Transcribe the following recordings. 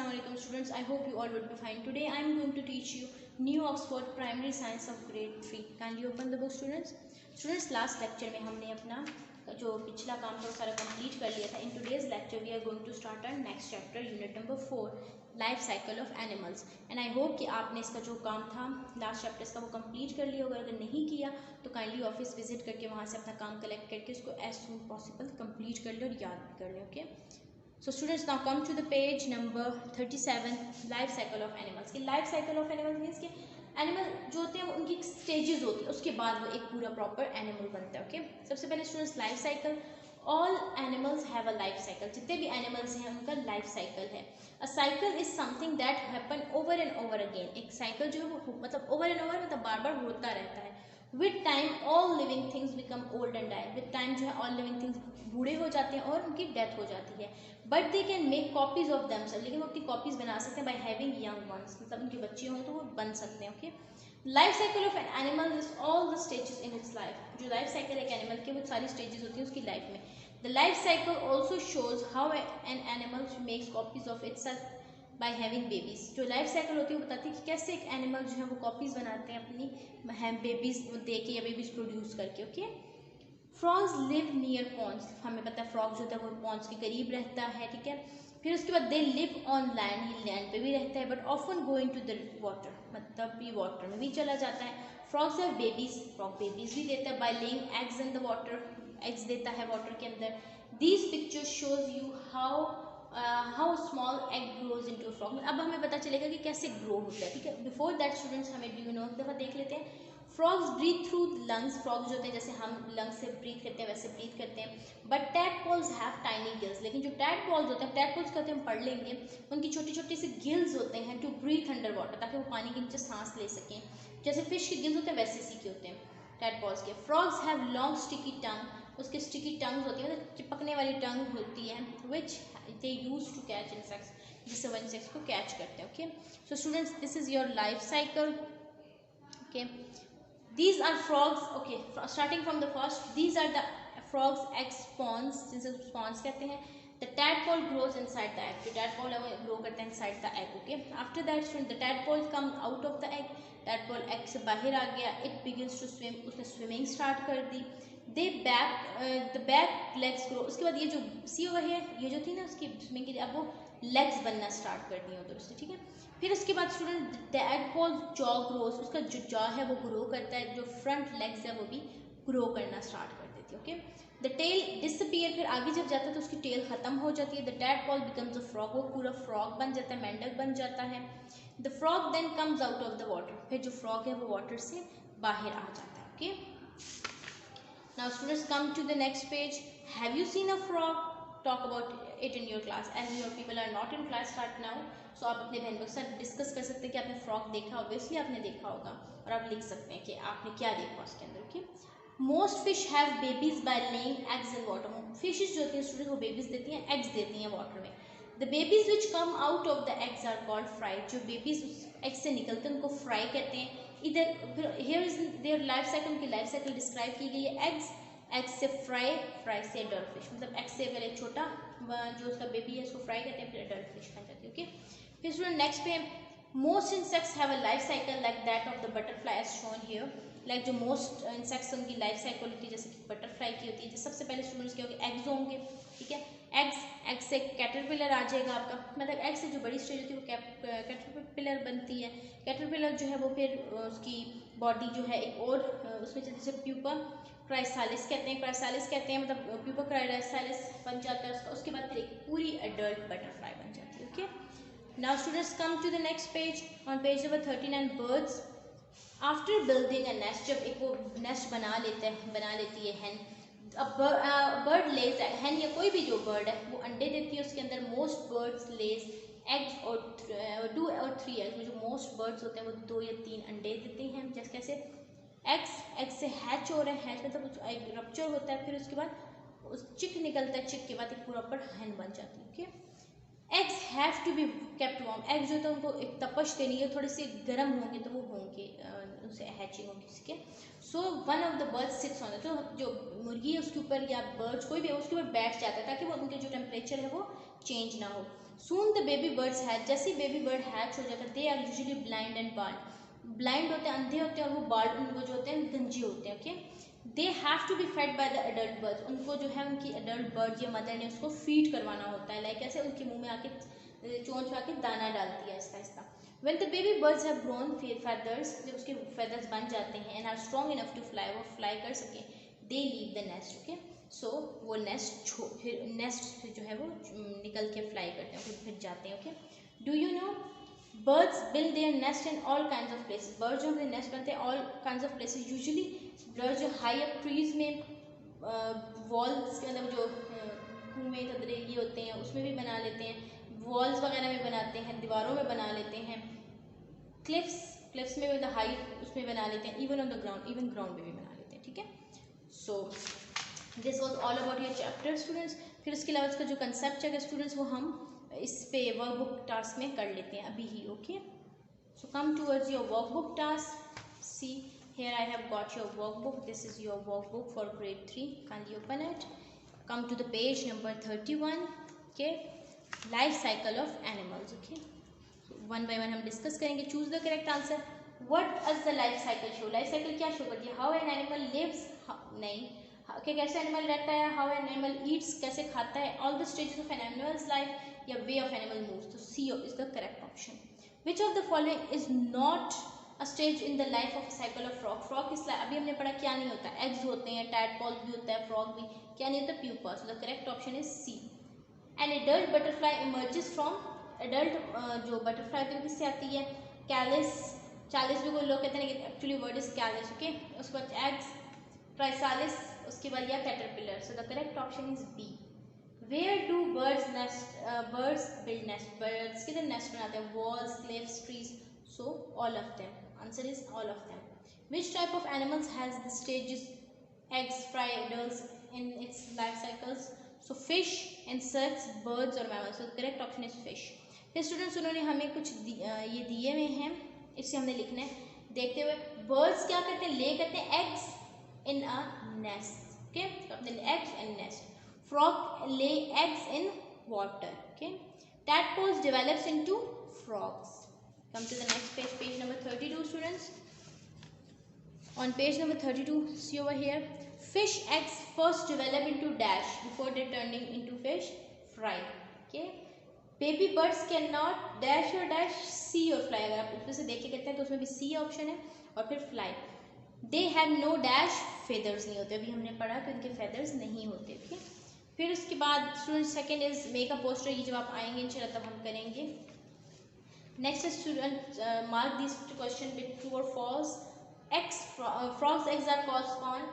Assalamualaikum students. I hope you all would be fine. Today I am going to teach you New Oxford Primary Science of Grade 3. Kindly open the book students. Students, last lecture में हमने अपना जो पिछला काम था वो सारा complete कर लिया था. In today's lecture we are going to start our next chapter, unit number 4, life cycle of animals. And I hope कि आपने इसका जो काम था लास्ट चैप्टर्स का वो कंप्लीट कर लिया होगा. अगर नहीं किया तो काइंडली ऑफिस विजिट करके वहाँ से अपना काम कलेक्ट करके उसको एज सून पॉसिबल कंप्लीट कर ले और याद भी कर ले. Okay, so students, now come to the page number 37, life cycle of animals. की life cycle of animals means के एनिमल जो होते हैं उनकी स्टेजेस होती है, उसके बाद वो एक पूरा प्रॉपर एनिमल बनता है. ओके, सबसे पहले students life cycle. All animals have a life cycle. जितने भी एनिमल्स हैं उनका लाइफ साइकिल है. अ cycle is something that happen over and over again. एक साइकिल जो है वो मतलब ओवर एंड ओवर मतलब बार बार होता रहता है. With time all living things become old and die. With time जो है ऑल लिविंग थिंग्स बूढ़े हो जाते हैं और उनकी डेथ हो जाती है. But they can make copies of themselves. लेकिन वो अपनी कॉपीज बना सकते हैं बाय हैविंग यंग वंस. मतलब उनके बच्चे हों तो वो बन सकते हैं. Okay, life cycle of an animal is all the stages in its life. जो लाइफ साइकिल एक एनिमल के वो सारी स्टेजेस होती हैं उसकी लाइफ में. The life cycle also shows how an animal makes copies of itself by having babies. जो लाइफ साइकिल होती है वो बताती है कि कैसे एक एनिमल जो है वो कॉपीज बनाते हैं अपनी बेबीज दे के या बेबीज प्रोड्यूस करके. Okay, frogs live near ponds. हमें पता है फ्रॉग जो होता है वो पॉन्ड्स के करीब रहता है. ठीक है, फिर उसके बाद दे लिव ऑन लैंड. ये लैंड पे भी रहता है but often going to the water. मतलब ये वाटर में भी चला जाता है. Frogs have babies. Frog babies भी देता है by laying eggs in the water. Eggs देता है वाटर के अंदर. These pictures shows you how small egg grows into a frog. अब हमें पता चलेगा कि कैसे ग्रो होता है. ठीक है, बिफोर दैट स्टूडेंट्स हमें डू यू नो एक दफ़ा देख लेते हैं. Frogs breathe through lungs. Frogs जो होते हैं जैसे हम लंग्स से ब्रीथ करते हैं वैसे ब्रीथ करते हैं. But tadpoles have tiny gills. लेकिन जो टैडपोल्स होते हैं, टैडपोल्स कहते हैं हम पढ़ लेंगे, उनकी छोटी छोटी सी गिल्स होते हैं टू ब्रीथ अंडर वाटर, ताकि वो पानी के नीचे सांस ले सकें. जैसे फिश के गिल्स होते हैं वैसे सी के होते हैं टैडपोल्स के. Frogs have long sticky tongue. उसके स्टिकी टंग्स होती है मतलब चिपकने वाली टंग होती है विच दे यूज टू कैच इंसेक्ट्स, जिससे वो इंसेक्ट्स को कैच करते हैं. Okay, so students, this is your life cycle. Okay, these are frogs. Okay, starting from the first, these are the frogs egg spawns, जिसे spawns कहते हैं. the tadpole grows inside the egg. जो tadpole है वो grow करते हैं inside the egg. Okay, after that the tadpole comes out of the egg. tadpole egg से बाहर आ गया. it begins to swim. उसने swimming start कर दी. the back legs grow. उसके बाद ये जो सी हुआ है ये जो थी ना उसकी स्विमिंग के लिए, अब वो लेग्स बनना स्टार्ट कर दी उधर से. ठीक है, फिर उसके बाद स्टूडेंट टैडपोल जॉ ग्रोस. उसका जो जॉ है वो ग्रो करता है. जो फ्रंट लेग्स है वो भी ग्रो करना स्टार्ट कर देती है. Okay, the tail disappear. फिर आगे जब जाता है तो उसकी टेल खत्म हो जाती है. The tadpole becomes a frog. वो पूरा फ्रॉग बन जाता है, मेंढक बन जाता है. The frog then comes out of the water. फिर जो फ्रॉग है वो वाटर से बाहर आ जाता है. Okay, now students come to the next page. Have you seen a frog? Talk about it in your class. As your people are not in class right now, so आप अपने बहन के साथ डिस्कस कर सकते हैं कि आपने फ्रॉग देखा. ऑब्वियसली आपने देखा होगा और आप लिख सकते हैं कि आपने क्या देखा उसके अंदर. Okay, most fish have babies bye laying eggs in water. Fishes जो होती हैं स्टूडेंट वो बेबीज देती हैं, एग्स देती हैं वाटर में. The babies which come out of the eggs are called fry. जो बेबीज उस एग से निकलते हैं उनको फ्राई कहते हैं. इधर फिर here is their life cycle. उनकी लाइफ साइकिल डिस्क्राइब की गई है. एग्स से फ्राई, फ्राई से अडल्ट फिश. मतलब एग से पहले छोटा जो उसका बेबी है उसको फ्राई करते हैं, फिर अडल्ट फिश बन जाती है. ओके, फिर स्टूडेंट नेक्स्ट पे, most insects have a life cycle like that of the butterfly as shown here. Like जो मोस्ट इंसेक्ट्स उनकी लाइफ साइकिल होती है जैसे कि बटरफ्लाई की होती है. जैसे सबसे पहले स्टूडेंट्स क्या होंगे, एग्स होंगे. ठीक है, एग से कैटरपिलर आ जाएगा आपका. मतलब एग से जो बड़ी स्टेज होती है वो कैटरपिलर बनती है. कैटरपिलर जो है वो फिर उसकी बॉडी जो है एक और उसमें जैसे प्यूपा क्राइसालिस कहते हैं, मतलब प्यूपा क्राइसालिस बन जाता है उसका. उसके बाद फिर एक पूरी अडल्ट बटरफ्लाई बन जाती है. Okay, now students come to the next page. On page number 39, birds. After building a nest. जब एक वो नेस्ट बना लेती है हैन. अब बर्ड लेज, हैन या कोई भी जो बर्ड है वो अंडे देती है उसके अंदर. मोस्ट बर्ड्स लेज एग्स और 2 और 3 एग्स. जो मोस्ट बर्ड्स होते हैं वो 2 या 3 अंडे देते हैं. जैसे कैसे एग से हैच हो रहा है. हैच मतलब एक रप्चर होता है, फिर उसके बाद उस चिक निकलता है. चिक के बाद एक प्रॉपर हैन बन जाती है. Okay, eggs have to be kept warm. Eggs जो होता है उनको एक तपश देनी है, थोड़े से गर्म होंगे तो वो होंगे उनसे हैचिंग होगी उसके. So one of the birds sits on. तो जो मुर्गी है उसके ऊपर या बर्ड्स कोई भी है उसके ऊपर बैठ जाता है ताकि वो उनके जो टेम्परेचर है वो चेंज ना हो. Soon the baby birds hatch, जैसे बेबी बर्ड हैच हो जाता है, they are usually blind and bald, blind होते हैं, अंधे होते हैं, और वो बार्ड उनको जो होते हैं गंजे होते हैं। Okay, they have to be fed by the adult birds, उनको जो है उनकी एडल्ट बर्ड या मदर ने उसको फीड करवाना होता है, लाइक ऐसे उनके मुंह में आके चोंच में आके दाना डालती है Aahista Aahista. When the baby birds have grown feathers, जब उसके feathers बन जाते हैं and are strong enough to fly, वो fly कर सके, they leave the nest. Okay, so वो nest फिर nest से जो है वो निकल के fly करते हैं, फिर जाते हैं। Okay, do you know birds build their nest in all kinds of places? Birds जो अपने nest बनते हैं all kinds of places. Usually birds जो high up trees में walls के मतलब जो कुएं तदरे ये होते हैं उसमें भी बना लेते हैं, वॉल्स वगैरह में बनाते हैं, दीवारों में बना लेते हैं, क्लिफ्स में मतलब हाइट उसमें बना लेते हैं, even on the ground, even ground में भी बना लेते हैं। ठीक है, so this was all about your chapter students. फिर उसके अलावा इसका जो कंसेप्ट है स्टूडेंट्स वो हम इस पे वर्कबुक टास्क में कर लेते हैं अभी ही। Okay, so come towards your workbook task. See here I have got your workbook. This is your workbook for grade 3. Kindly open it. Come to the page number 31. Okay, life cycle of animals. Okay, one by one हम discuss करेंगे। Choose the correct answer. What does the life cycle show? Life cycle क्या show करती है? How an animal lives, नहीं कि कैसे animal रहता है, हाउ एन एनिमल ईट्स, कैसे खाता है, all the stages of an animals life, या वे ऑफ एनिमल मूव्स। तो C is the correct option. Which of the following is not a stage in the life of cycle of frog? Frog किस life, अभी हमने पढ़ा क्या नहीं होता, eggs होते हैं, टैडपोल्स भी होता है, फ्रॉग भी क्या नहीं होता, pupa. So the correct option is C. An adult butterfly emerges from, adult जो बटरफ्लाई होती है किससे आती है, कैलिस, चालिस भी कोई लोग कहते हैं एक्चुअली वर्ड इज कैलिस। ओके, उसके बाद एग्स, क्राइसालिस, उसके बाद या caterpillar. So the correct option is B. Where do birds nest, birds build nest, birds किधर नेस्ट बनाते हैं, walls, cliffs, trees. So all of them, answer is all of them. Which type of animals has the stages eggs, fry, adults in its life cycles? So fish, insects, birds और mammals. So correct option is fish. फिर students उन्होंने हमें कुछ ये दिए हुए हैं, इससे हमने लिखना है देखते हुए। बर्ड्स क्या करते हैं, ले करते हैं eggs in a nest. Okay, तो अपने eggs in nest. Frog lay eggs in water. Okay, tadpoles develops into frogs. Come to the next page, page number 32 students. On page number 32, see over here, fish eggs first develop into dash before they turning into fish fry. Okay, baby birds cannot dash or dash, see or fly। अगर आप उसमें से देख के कहते हैं तो उसमें भी सी ऑप्शन है, और फिर fly। they have no dash, feathers नहीं होते, अभी हमने पढ़ा कि उनके feathers नहीं होते। okay? फिर उसके बाद student second is make a poster, ये जब आप आएंगे इंशाल्लाह तब हम करेंगे। Next student mark this question with true और false. X, frogs eggs are called spawn,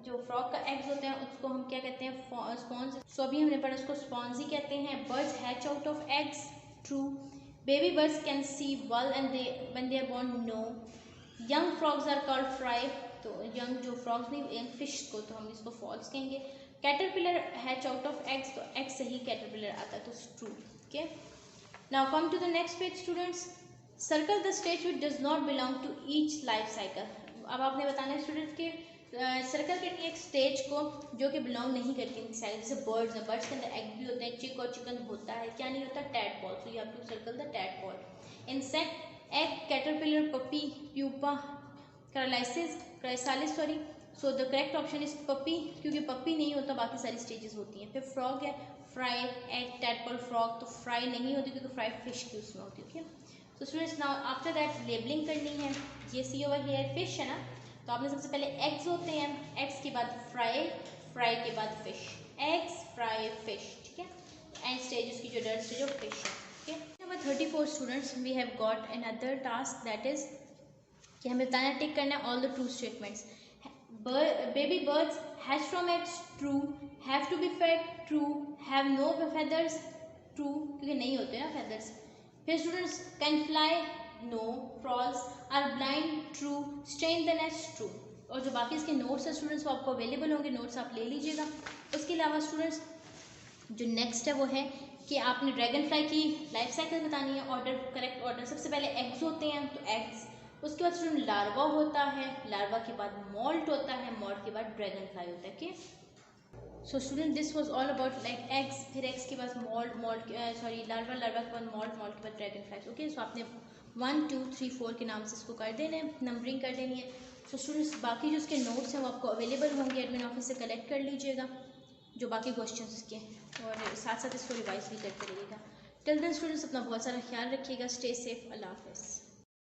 जो फ्रॉग का एग्स होते हैं उसको हम क्या कहते हैं, स्पॉन्स। सो अभी हमने पढ़ा उसको स्पॉन्स ही कहते हैं। Birds hatch out of eggs, true. Baby birds can see well and they when they are born, no. Young frogs are called fry, तो यंग जो फ्रॉग्स नहीं, यंग फिश को तो हम इसको फॉल्स कहेंगे। Caterpillar hatch out of eggs, तो eggs से ही कैटरपिलर आता है, तो true. Okay, now come to the next page students. Circle the stage which does not belong to each life cycle. अब आपने बताना है स्टूडेंट्स के सर्कल करनी है एक स्टेज को जो कि बिलोंग नहीं करती इनकी साइड। जैसे बर्ड्स हैं, बर्ड्स के अंदर एग भी होते हैं, चिक और चिकन होता है, क्या नहीं होता, tadpole. So you have to circle the tadpole. Insect egg, caterpillar, puppy, pupa, chrysalis sorry. So the correct option is puppy, क्योंकि पपी नहीं होता, बाकी सारी स्टेजेस होती हैं। फिर फ्रॉग है, फ्राई, एग, टैडपोल, फ्रॉग, तो फ्राई नहीं होती क्योंकि फ्राई फिश की उसमें होती है। ओके, तो students now after that labelling करनी है। ये सी ओवर हियर फिश है ना, तो आपने सबसे पहले एग्स होते हैं, एग्स के बाद फ्राई, फ्राई के बाद फिश, एग्स, फ्राई, फिश। ठीक है, एंड स्टेज उसकी जो डर स्टेज ऑफ फिश है। Okay, number 34 students, we have got another task, that is कि हमें बताना, टिक करना है all the true statements. Baby birds hatch from eggs, true. Have to be fed, true. Have no feathers, true, क्योंकि नहीं होते ना फेदर्स। फिर students can fly, no. False, are blind, true. Stay in the nest, true. और जो बाकी इसके notes हैं स्टूडेंट्स वो आपको अवेलेबल होंगे, नोट्स आप ले लीजिएगा। उसके अलावा स्टूडेंट्स जो नेक्स्ट है वो है कि आपने ड्रैगन फ्लाई की लाइफ साइकिल बतानी है। ऑर्डर, करेक्ट ऑर्डर, सबसे पहले एग्स होते हैं तो एग्स, उसके बाद स्टूडेंट लार्वा होता है, लार्वा के बाद मॉल्ट होता है, मॉल्ट के बाद ड्रैगन फ्लाई होता है। Okay, so student this was all about like eggs, फिर एग्स के बाद मॉल्ट, लार्वा, लार्वा के बाद मॉल्ट, मॉल्ट के बाद ड्रैगन फ्लाइज। ओके, सो आपने 1 2 3 4 के नाम से इसको कर देना है, नंबरिंग कर देनी है। सो स्टूडेंट्स बाकी जो उसके नोट्स हैं वो आपको अवेलेबल होंगे, एडमिन ऑफिस से कलेक्ट कर लीजिएगा जो बाकी क्वेश्चंस के, और साथ साथ इसको रिवाइज भी करते रहिएगा। टिल देन स्टूडेंट्स अपना बहुत सारा ख्याल रखिएगा। Stay safe. अल्लाह हाफ़िज़।